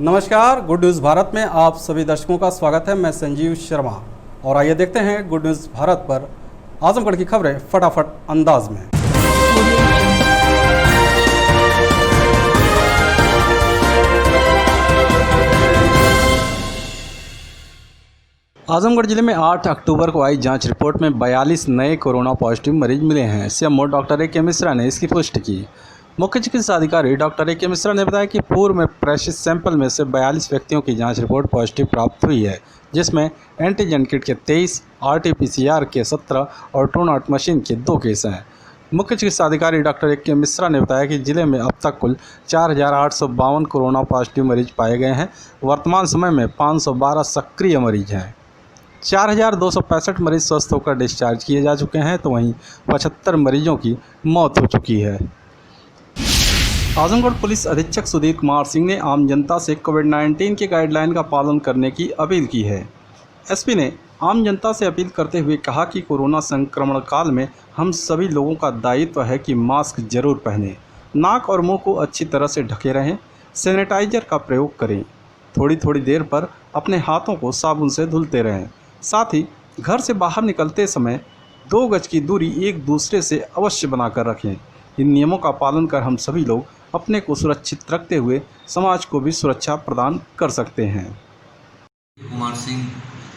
नमस्कार, good news Bharat में आप सभी दर्शकों का स्वागत है। मैं संजीव शर्मा और आइए देखते हैं गुड न्यूज़ भारत पर आजमगढ़ की खबरें फटाफट अंदाज में। आजमगढ़ जिले में 8 अक्टूबर को आई जांच रिपोर्ट में 42 नए कोरोना पॉजिटिव मरीज मिले हैं। CMO doctor A K. मिश्रा ने इसकी पुष्टि की। मुख्य चिकित्सा अधिकारी डॉक्टर ए.के. मिश्रा ने बताया कि पूर्व में प्रेषित सैंपल में से 42 व्यक्तियों की जांच रिपोर्ट पॉजिटिव प्राप्त हुई है, जिसमें एंटीजन किट के 23, RT-PCR के 17 और ट्रूनॉट मशीन के 2 केस हैं। मुख्य चिकित्सा अधिकारी डॉक्टर ए.के. मिश्रा ने बताया कि जिले में अब तक कुल 4,852 कोरोना पॉजिटिव मरीज पाए गए हैं। वर्तमान समय में 512 सक्रिय मरीज हैं। 4,265 मरीज स्वस्थ होकर डिस्चार्ज किए जा चुके हैं, तो वहीं 75 मरीजों की मौत हो चुकी है। आजमगढ़ पुलिस अधीक्षक सुधीर कुमार सिंह ने आम जनता से कोविड-19 के गाइडलाइन का पालन करने की अपील की है। एसपी ने आम जनता से अपील करते हुए कहा कि कोरोना संक्रमण काल में हम सभी लोगों का दायित्व है कि मास्क जरूर पहनें, नाक और मुंह को अच्छी तरह से ढके रहें, सैनिटाइजर का प्रयोग करें, थोड़ी थोड़ी देर पर अपने हाथों को साबुन से धुलते रहें। साथ ही घर से बाहर निकलते समय 2 गज की दूरी एक दूसरे से अवश्य बनाकर रखें। इन नियमों का पालन कर हम सभी लोग अपने को सुरक्षित रखते हुए समाज को भी सुरक्षा प्रदान कर सकते हैं। कुमार सिंह,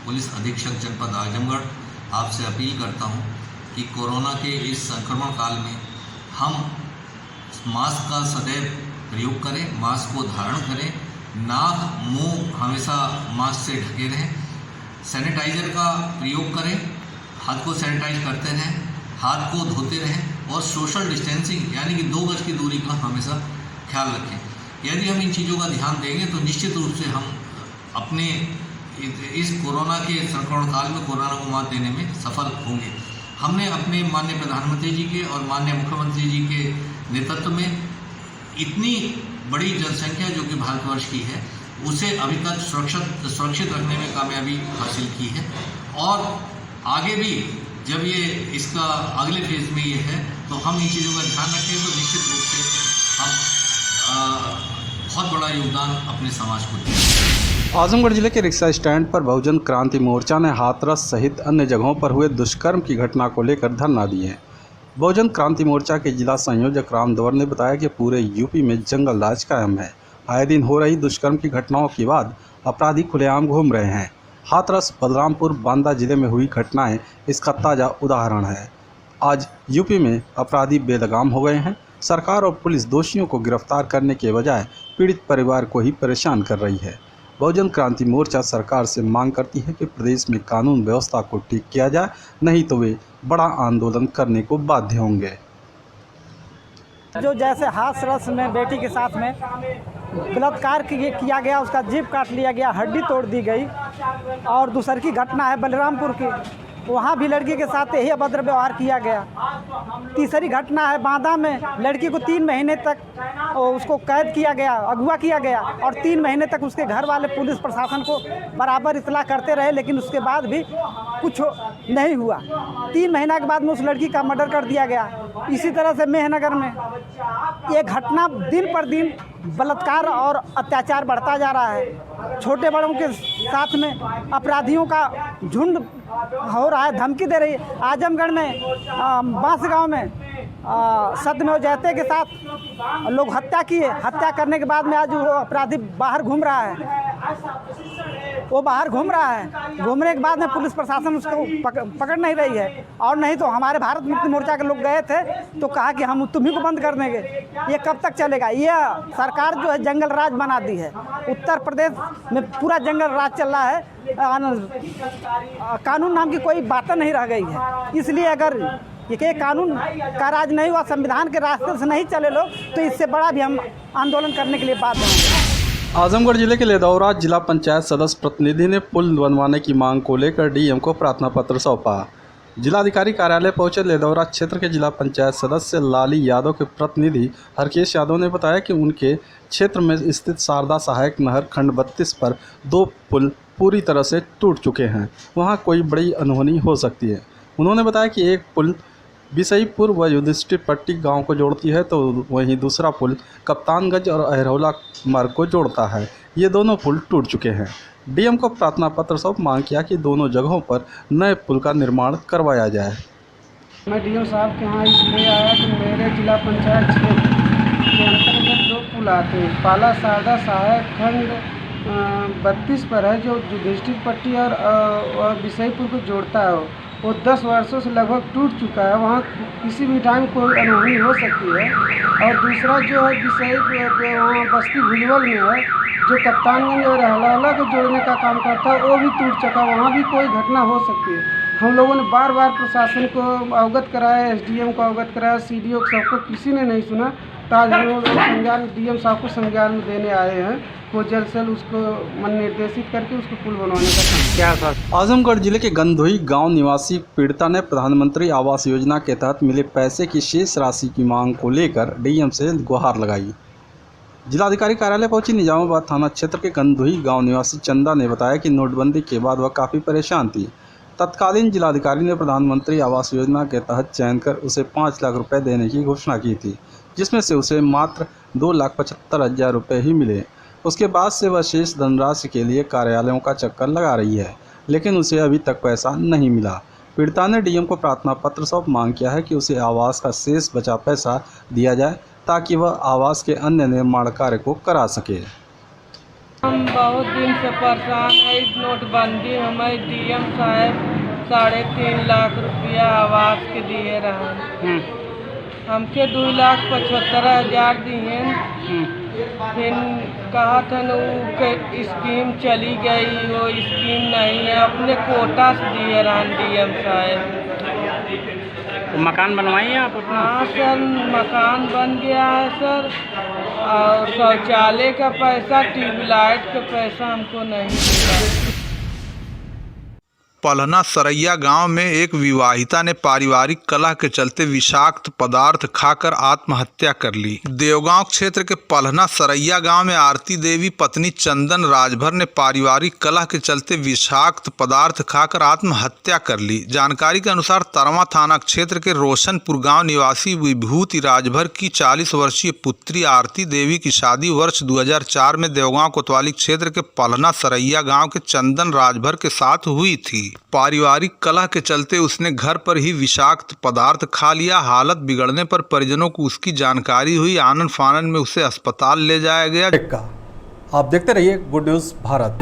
पुलिस अधीक्षक जनपद आजमगढ़, आपसे अपील करता हूं कि कोरोना के इस संक्रमण काल में हम मास्क का सदैव प्रयोग करें, मास्क को धारण करें, नाक मुंह हमेशा मास्क से ढके रहें, सैनिटाइजर का प्रयोग करें, हाथ को सैनिटाइज करते रहें, हाथ को धोते रहें और सोशल डिस्टेंसिंग यानी कि 2 गज की दूरी का हमेशा ख्याल रखें। यदि हम इन चीज़ों का ध्यान देंगे तो निश्चित रूप से हम अपने इस कोरोना के संक्रमण काल में कोरोना को मात देने में सफल होंगे। हमने अपने माननीय प्रधानमंत्री जी के और माननीय मुख्यमंत्री जी के नेतृत्व में इतनी बड़ी जनसंख्या जो कि भारतवर्ष की है उसे अभी तक सुरक्षित रखने में कामयाबी हासिल की है और आगे भी जब ये इसका अगले फेज में ये है तो हम इन चीज़ों का ध्यान रखें तो निश्चित रूप से हम बहुत बड़ा योगदान अपने समाज को दें। आजमगढ़ जिले के रिक्शा स्टैंड पर बहुजन क्रांति मोर्चा ने हाथरस सहित अन्य जगहों पर हुए दुष्कर्म की घटना को लेकर धरना दिए हैं। बहुजन क्रांति मोर्चा के जिला संयोजक राम दवर ने बताया कि पूरे यूपी में जंगल राज कायम है। आए दिन हो रही दुष्कर्म की घटनाओं के बाद अपराधी खुलेआम घूम रहे हैं। हाथरस, बलरामपुर, बांदा जिले में हुई घटनाएं इसका ताज़ा उदाहरण है। आज यूपी में अपराधी बेलगाम हो गए हैं। सरकार और पुलिस दोषियों को गिरफ्तार करने के बजाय पीड़ित परिवार को ही परेशान कर रही है। बहुजन क्रांति मोर्चा सरकार से मांग करती है कि प्रदेश में कानून व्यवस्था को ठीक किया जाए, नहीं तो वे बड़ा आंदोलन करने को बाध्य होंगे। जो जैसे हाथरस में बेटी के साथ में बलात्कार किया गया, उसका जीभ काट लिया गया, हड्डी तोड़ दी गई। और दूसरी की घटना है बलरामपुर की, वहाँ भी लड़की के साथ यही अभद्र व्यवहार किया गया। तीसरी घटना है बांदा में, लड़की को 3 महीने तक उसको कैद किया गया, अगवा किया गया और 3 महीने तक उसके घर वाले पुलिस प्रशासन को बराबर इत्तला करते रहे, लेकिन उसके बाद भी कुछ नहीं हुआ। 3 महीना के बाद में उस लड़की का मर्डर कर दिया गया। इसी तरह से मेहनगर में ये घटना दिन पर दिन बलात्कार और अत्याचार बढ़ता जा रहा है। छोटे बड़ों के साथ में अपराधियों का झुंड हो रहा है, धमकी दे रही है। आजमगढ़ में बांसगांव में सत्यमेव जयते के साथ लोग हत्या किए। हत्या करने के बाद में आज वो अपराधी बाहर घूम रहा है, घूमने के बाद में पुलिस प्रशासन उसको पकड़ नहीं रही है। और नहीं तो हमारे भारत मुक्ति मोर्चा के लोग गए थे तो कहा कि हम तुम्ही को बंद कर देंगे। ये कब तक चलेगा? ये सरकार जो है जंगल राज बना दी है। उत्तर प्रदेश में पूरा जंगल राज चल रहा है, कानून नाम की कोई बात नहीं रह गई है। इसलिए अगर ये कानून का राज नहीं हुआ, संविधान के रास्ते से नहीं चले लोग, तो इससे बड़ा भी हम आंदोलन करने के लिए बाध्य होंगे। आजमगढ़ जिले के लेदौरा जिला पंचायत सदस्य प्रतिनिधि ने पुल बनवाने की मांग को लेकर डीएम को प्रार्थना पत्र सौंपा। जिलाधिकारी कार्यालय पहुंचे लेदौरा क्षेत्र के जिला पंचायत सदस्य लाली यादव के प्रतिनिधि हरकेश यादव ने बताया कि उनके क्षेत्र में स्थित शारदा सहायक नहर खंड 32 पर 2 पुल पूरी तरह से टूट चुके हैं। वहां कोई बड़ी अनहोनी हो सकती है। उन्होंने बताया कि एक पुल बिसईपुर व युधिष्ठिर पट्टी गांव को जोड़ती है, तो वहीं दूसरा पुल कप्तानगंज और अहरौला मार्ग को जोड़ता है। ये दोनों पुल टूट चुके हैं। डीएम को प्रार्थना पत्र सौंप मांग किया कि दोनों जगहों पर नए पुल का निर्माण करवाया जाए। मैं डीएम साहब के यहाँ इसलिए आया कि मेरे जिला पंचायत क्षेत्र के अंतर्गत 2 पुल आते हैं। पाला सारदा सहायक खंड 32 पर है, जो युधिष्ठिर पट्टी और बिसईपुर को जोड़ता है। वो 10 वर्षों से लगभग टूट चुका है। वहाँ किसी भी टाइम कोई अनहोनी हो सकती है। और दूसरा जो है बिसईपुर वहाँ बस्ती भुलवल में है, जो कप्तानगंज और अहरौला को जोड़ने का काम करता है, वो भी टूट चुका। वहाँ भी कोई घटना हो सकती है। हम लोगों ने बार बार प्रशासन को अवगत कराया, एसडीएम को अवगत कराया, सीडीओ को, सबको किसी ने नहीं सुना। तो आज हम लोग संज्ञान डीएम साहब को संज्ञान में देने आए हैं। वो जल्द से जल्द उसको मन निर्देशित करके उसको पुल बनवाने का काम क्या सर। आजमगढ़ जिले के गंधोई गांव निवासी पीड़िता ने प्रधानमंत्री आवास योजना के तहत मिले पैसे की शेष राशि की मांग को लेकर डीएम से गुहार लगाई। जिलाधिकारी कार्यालय पहुंची निजामाबाद थाना क्षेत्र के गंधोई गांव निवासी चंदा ने बताया कि नोटबंदी के बाद वह काफ़ी परेशान थी। तत्कालीन जिलाधिकारी ने प्रधानमंत्री आवास योजना के तहत चयन कर उसे 5 लाख रुपए देने की घोषणा की थी, जिसमें से उसे मात्र 2,75,000 रुपये ही मिले। उसके बाद से वह शेष धनराशि के लिए कार्यालयों का चक्कर लगा रही है, लेकिन उसे अभी तक पैसा नहीं मिला। पीड़िता ने डीएम को प्रार्थना पत्र सौंप मांग किया है कि उसे आवास का शेष बचा पैसा दिया जाए, ताकि वह आवास के अन्य निर्माण कार्य को करा सके। हम बहुत दिन से परेशान है। इस नोटबंदी हमें डीएम साहब 3.5 लाख रुपया आवास के दिए रहे। हमके 2,75,000 दिए। फिर कहा था न वो स्कीम चली गई, वो स्कीम नहीं है। अपने कोटा से दिए रहे डीएम साहब। तो मकान बनवाइए आप अपना? हाँ सर, मकान बन गया है सर। और शौचालय का पैसा, ट्यूबलाइट का पैसा हमको नहीं मिला। पलहना सरैया गांव में एक विवाहिता ने पारिवारिक कलह के चलते विषाक्त पदार्थ खाकर आत्महत्या कर ली। देवगांव क्षेत्र के पलहना सरैया गांव में आरती देवी पत्नी चंदन राजभर ने पारिवारिक कलह के चलते विषाक्त पदार्थ खाकर आत्महत्या कर ली। जानकारी के अनुसार तरवा थाना क्षेत्र के रोशनपुर गांव निवासी विभूति राजभर की 40 वर्षीय पुत्री आरती देवी की शादी वर्ष 2004 में देवगांव कोतवाली क्षेत्र के पलहना सरैया गाँव के चंदन राजभर के साथ हुई थी। पारिवारिक कलह के चलते उसने घर पर ही विषाक्त पदार्थ खा लिया। हालत बिगड़ने पर परिजनों को उसकी जानकारी हुई। आनन फानन में उसे अस्पताल ले जाया गया। आप देखते रहिए गुड न्यूज भारत।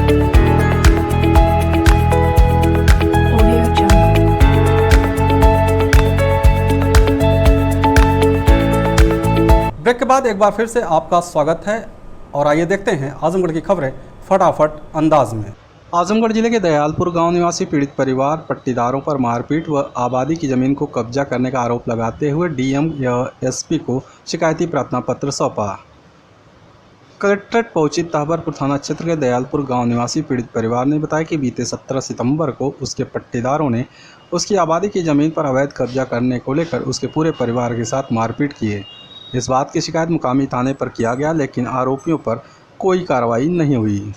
ब्रेक के बाद एक बार फिर से आपका स्वागत है और आइए देखते हैं आजमगढ़ की खबरें फटाफट अंदाज में। आजमगढ़ जिले के दयालपुर गांव निवासी पीड़ित परिवार पट्टीदारों पर मारपीट व आबादी की जमीन को कब्जा करने का आरोप लगाते हुए डीएम या एसपी को शिकायती प्रार्थना पत्र सौंपा। कलेक्ट्रेट पहुंची तहबरपुर थाना क्षेत्र के दयालपुर गांव निवासी पीड़ित परिवार ने बताया कि बीते 17 सितंबर को उसके पट्टीदारों ने उसकी आबादी की ज़मीन पर अवैध कब्जा करने को लेकर उसके पूरे परिवार के साथ मारपीट किए। इस बात की शिकायत मुकामी थाने पर किया गया, लेकिन आरोपियों पर कोई कार्रवाई नहीं हुई।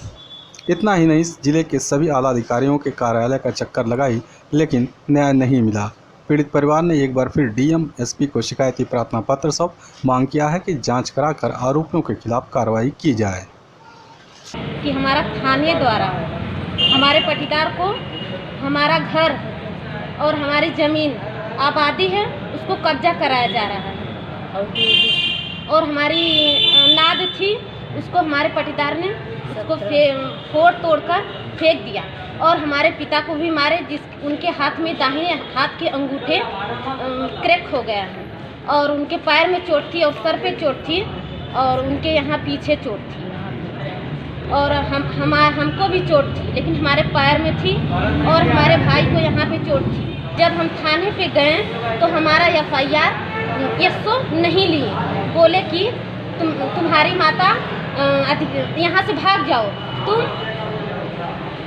इतना ही नहीं, जिले के सभी आला अधिकारियों के कार्यालय का चक्कर लगाई, लेकिन न्याय नहीं मिला। पीड़ित परिवार ने एक बार फिर डीएम एसपी को शिकायती प्रार्थना पत्र सौंप मांग किया है कि जांच कराकर आरोपियों के खिलाफ कार्रवाई की जाए। कि हमारा थाने द्वारा हमारे पट्टीदार को हमारा घर और हमारी ज़मीन आबादी है उसको कब्जा कराया जा रहा है, और हमारी नाद थी उसको हमारे पट्टीदार ने उसको फोड़ तोड़ कर फेंक दिया, और हमारे पिता को भी मारे, जिस उनके हाथ में दाहिने हाथ के अंगूठे क्रैक हो गया है, और उनके पैर में चोट थी और सर पे चोट थी और उनके यहाँ पीछे चोट थी, और हमको भी चोट थी, लेकिन हमारे पैर में थी और हमारे भाई को यहाँ पे चोट थी। जब हम थाने पे गए तो हमारा FIR इसको नहीं लिए, बोले कि तुम्हारी माता यहाँ से भाग जाओ, तुम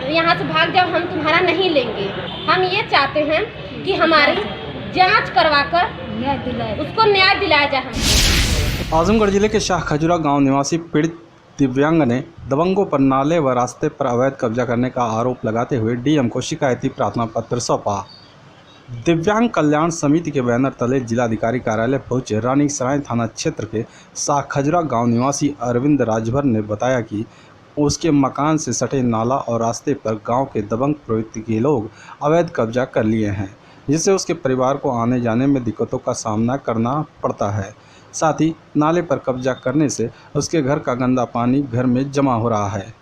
यहाँ से भाग जाओ, हम तुम्हारा नहीं लेंगे। हम ये चाहते हैं कि हमारी जांच करवाकर उसको न्याय दिलाया जाए हमको। आजमगढ़ जिले के शाह खजुरा गांव निवासी पीड़ित दिव्यांग ने दबंगों पर नाले व रास्ते पर अवैध कब्जा करने का आरोप लगाते हुए डीएम को शिकायती प्रार्थना पत्र सौंपा। दिव्यांग कल्याण समिति के बैनर तले जिलाधिकारी कार्यालय पहुंचे रानीसराय थाना क्षेत्र के साखजरा गांव निवासी अरविंद राजभर ने बताया कि उसके मकान से सटे नाला और रास्ते पर गांव के दबंग प्रवृत्ति के लोग अवैध कब्जा कर लिए हैं, जिससे उसके परिवार को आने जाने में दिक्कतों का सामना करना पड़ता है। साथ ही नाले पर कब्जा करने से उसके घर का गंदा पानी घर में जमा हो रहा है।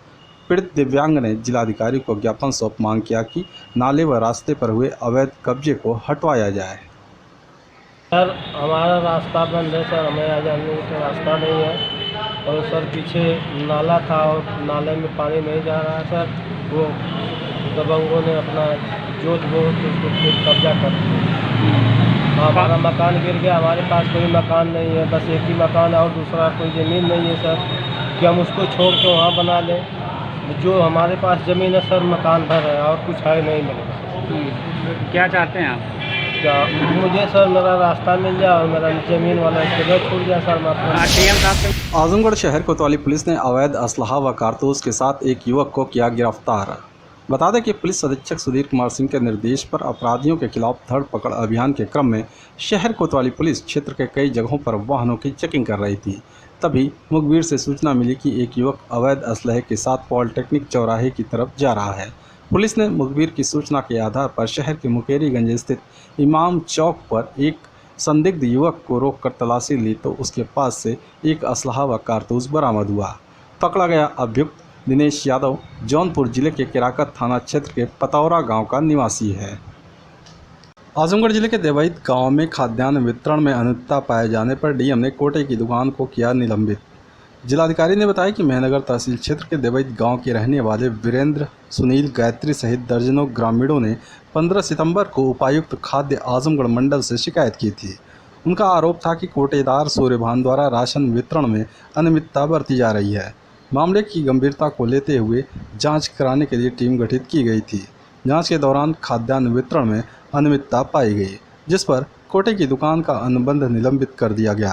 पीड़ित दिव्यांग ने जिलाधिकारी को ज्ञापन सौंप मांग किया कि नाले व रास्ते पर हुए अवैध कब्जे को हटवाया जाए। सर हमारा रास्ता बंद है सर, हमें आ जाने का रास्ता नहीं है और सर पीछे नाला था और नाले में पानी नहीं जा रहा है सर। वो दबंगों ने अपना जोत बोत उसको फिर कब्जा कर दिया। हमारा मकान गिर गया, हमारे पास कोई मकान नहीं है, बस एक ही मकान है और दूसरा कोई ज़मीन नहीं है सर कि हम उसको छोड़ के वहाँ बना लें। जो हमारे पास ज़मीन है सर मकान भर है और कुछ है नहीं मिलेगा। क्या चाहते हैं आप? क्या मुझे सर मेरा रास्ता मिल जाए और मेरा ज़मीन वाला जगह छूट जाए सर। मैं आजमगढ़ शहर कोतवाली पुलिस ने अवैध असलहा व कारतूस के साथ एक युवक को किया गिरफ्तार। बता दें कि पुलिस अधीक्षक सुधीर कुमार सिंह के निर्देश पर अपराधियों के खिलाफ धर पकड़ अभियान के क्रम में शहर कोतवाली पुलिस क्षेत्र के कई जगहों पर वाहनों की चेकिंग कर रही थी। तभी मुखबिर से सूचना मिली कि एक युवक अवैध असलहे के साथ पॉलिटेक्निक चौराहे की तरफ जा रहा है। पुलिस ने मुखबिर की सूचना के आधार पर शहर के मुकेरीगंज स्थित इमाम चौक पर एक संदिग्ध युवक को रोककर तलाशी ली तो उसके पास से एक असलहा व कारतूस बरामद हुआ। पकड़ा गया अभियुक्त दिनेश यादव जौनपुर जिले के केराकत थाना क्षेत्र के पतौरा गांव का निवासी है। आजमगढ़ जिले के देवईत गांव में खाद्यान्न वितरण में अनियमितता पाए जाने पर डीएम ने कोटे की दुकान को किया निलंबित। जिलाधिकारी ने बताया कि मेहनगर तहसील क्षेत्र के देवईत गांव के रहने वाले वीरेंद्र, सुनील, गायत्री सहित दर्जनों ग्रामीणों ने 15 सितंबर को उपायुक्त खाद्य आजमगढ़ मंडल से शिकायत की थी। उनका आरोप था कि कोटेदार सूर्यभान द्वारा राशन वितरण में अनियमितता बरती जा रही है। मामले की गंभीरता को लेते हुए जांच कराने के लिए टीम गठित की गई थी। जांच के दौरान खाद्यान्न वितरण में अनियमितता पाई गई, जिस पर कोटे की दुकान का अनुबंध निलंबित कर दिया गया।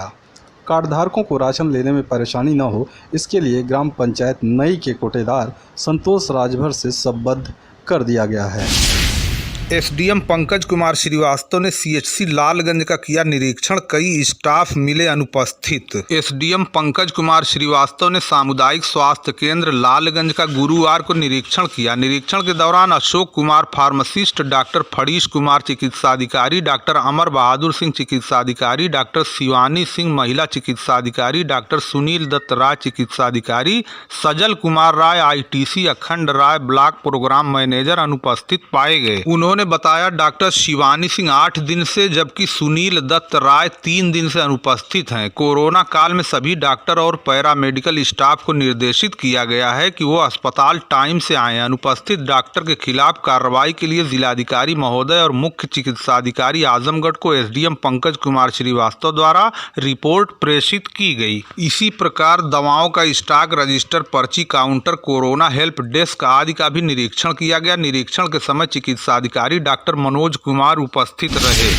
कार्डधारकों को राशन लेने में परेशानी न हो, इसके लिए ग्राम पंचायत नई के कोटेदार संतोष राजभर से संबद्ध कर दिया गया है। एसडीएम पंकज कुमार श्रीवास्तव ने सीएचसी लालगंज का किया निरीक्षण, कई स्टाफ मिले अनुपस्थित। एसडीएम पंकज कुमार श्रीवास्तव ने सामुदायिक स्वास्थ्य केंद्र लालगंज का गुरुवार को निरीक्षण किया। निरीक्षण के दौरान अशोक कुमार फार्मासिस्ट, डॉक्टर फड़ीश कुमार चिकित्साधिकारी, डॉक्टर अमर बहादुर सिंह चिकित्साधिकारी, डॉक्टर शिवानी सिंह महिला चिकित्साधिकारी, डॉक्टर सुनील दत्त राय चिकित्साधिकारी, सजल कुमार राय आईटीसी, अखंड राय ब्लॉक प्रोग्राम मैनेजर अनुपस्थित पाए गए। उन्होंने बताया डॉक्टर शिवानी सिंह 8 दिन से जबकि सुनील दत्त राय 3 दिन से अनुपस्थित हैं। कोरोना काल में सभी डॉक्टर और पैरामेडिकल स्टाफ को निर्देशित किया गया है कि वो अस्पताल टाइम से आएं। अनुपस्थित डॉक्टर के खिलाफ कार्रवाई के लिए जिलाधिकारी महोदय और मुख्य चिकित्साधिकारी आजमगढ़ को एसडीएम पंकज कुमार श्रीवास्तव द्वारा रिपोर्ट प्रेषित की गई। इसी प्रकार दवाओं का स्टॉक, रजिस्टर, पर्ची काउंटर, कोरोना हेल्प डेस्क आदि का भी निरीक्षण किया गया। निरीक्षण के समय चिकित्साधिकारी डॉक्टर मनोज कुमार उपस्थित रहे।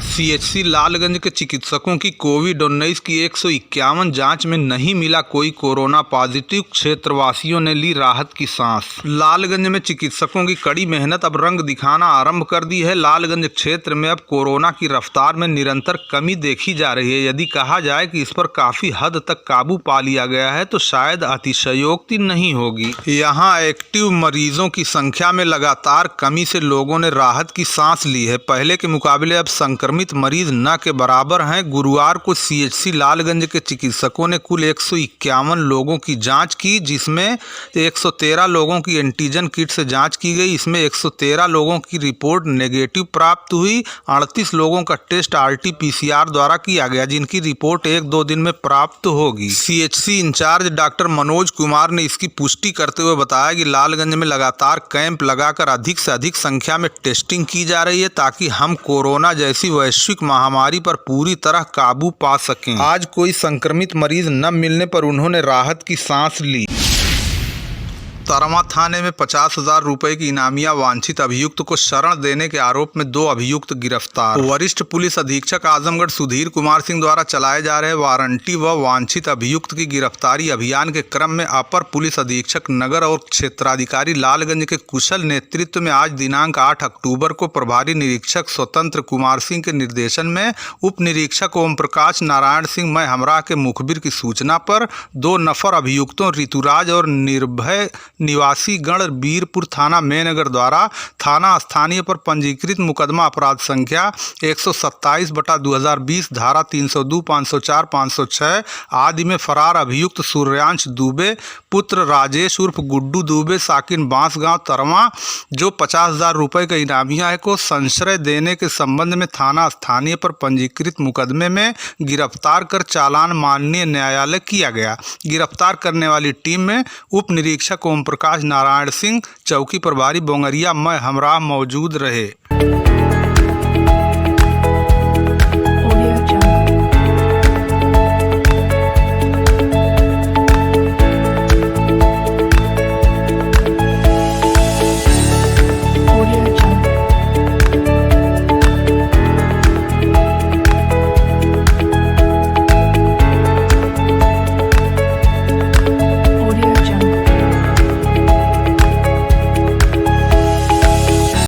सीएचसी लालगंज के चिकित्सकों की कोविड-19 की 151 जांच में नहीं मिला कोई कोरोना पॉजिटिव, क्षेत्रवासियों ने ली राहत की सांस। लालगंज में चिकित्सकों की कड़ी मेहनत अब रंग दिखाना आरंभ कर दी है। लालगंज क्षेत्र में अब कोरोना की रफ्तार में निरंतर कमी देखी जा रही है। यदि कहा जाए कि इस पर काफी हद तक काबू पा लिया गया है तो शायद अतिशयोक्ति नहीं होगी। यहाँ एक्टिव मरीजों की संख्या में लगातार कमी से लोगों ने राहत की सांस ली है। पहले के मुकाबले अब संक्रमित मरीज न के बराबर हैं। गुरुवार को सीएचसी लालगंज के चिकित्सकों ने कुल 151 लोगों की जांच की, जिसमें 113 लोगों की एंटीजन किट से जांच की गई। इसमें 113 लोगों की रिपोर्ट नेगेटिव प्राप्त हुई। 38 लोगों का टेस्ट आरटी-पीसीआर द्वारा किया गया, जिनकी रिपोर्ट 1-2 दिन में प्राप्त होगी। CHC incharge doctor Manoj Kumar ने इसकी पुष्टि करते हुए बताया कि लालगंज में लगातार कैंप लगाकर अधिक से अधिक संख्या में टेस्टिंग की जा रही है ताकि हम कोरोना जैसी वैश्विक महामारी पर पूरी तरह काबू पा सकें। आज कोई संक्रमित मरीज न मिलने पर उन्होंने राहत की सांस ली। तरमा थाने में 50,000 रुपए की इनामिया वांछित अभियुक्त को शरण देने के आरोप में 2 अभियुक्त गिरफ्तार। वरिष्ठ पुलिस अधीक्षक आजमगढ़ सुधीर कुमार सिंह द्वारा चलाए जा रहे वारंटी व वांछित अभियुक्त की गिरफ्तारी अभियान के क्रम में अपर पुलिस अधीक्षक नगर और क्षेत्राधिकारी लालगंज के कुशल नेतृत्व में आज दिनांक 8 अक्टूबर को प्रभारी निरीक्षक स्वतंत्र कुमार सिंह के निर्देशन में उप निरीक्षक ओम प्रकाश नारायण सिंह मैं हमरा के मुखबिर की सूचना पर 2 नफर अभियुक्तों ऋतुराज और निर्भय निवासी गण बीरपुर थाना मेनगर द्वारा थाना स्थानीय पर पंजीकृत मुकदमा अपराध संख्या 127/2020 धारा 302, 504, 506 आदि में फरार अभियुक्त सूर्यांश दुबे पुत्र राजेश उर्फ गुड्डू दुबे साकिन बांसगांव तरमा जो 50,000 रुपये का इनामिया है को संशय देने के संबंध में थाना स्थानीय पर पंजीकृत मुकदमे में गिरफ्तार कर चालान माननीय न्यायालय किया गया। गिरफ्तार करने वाली टीम में उप निरीक्षक ओम प्रकाश नारायण सिंह, चौकी प्रभारी बोंगरिया मैं हमरा मौजूद रहे।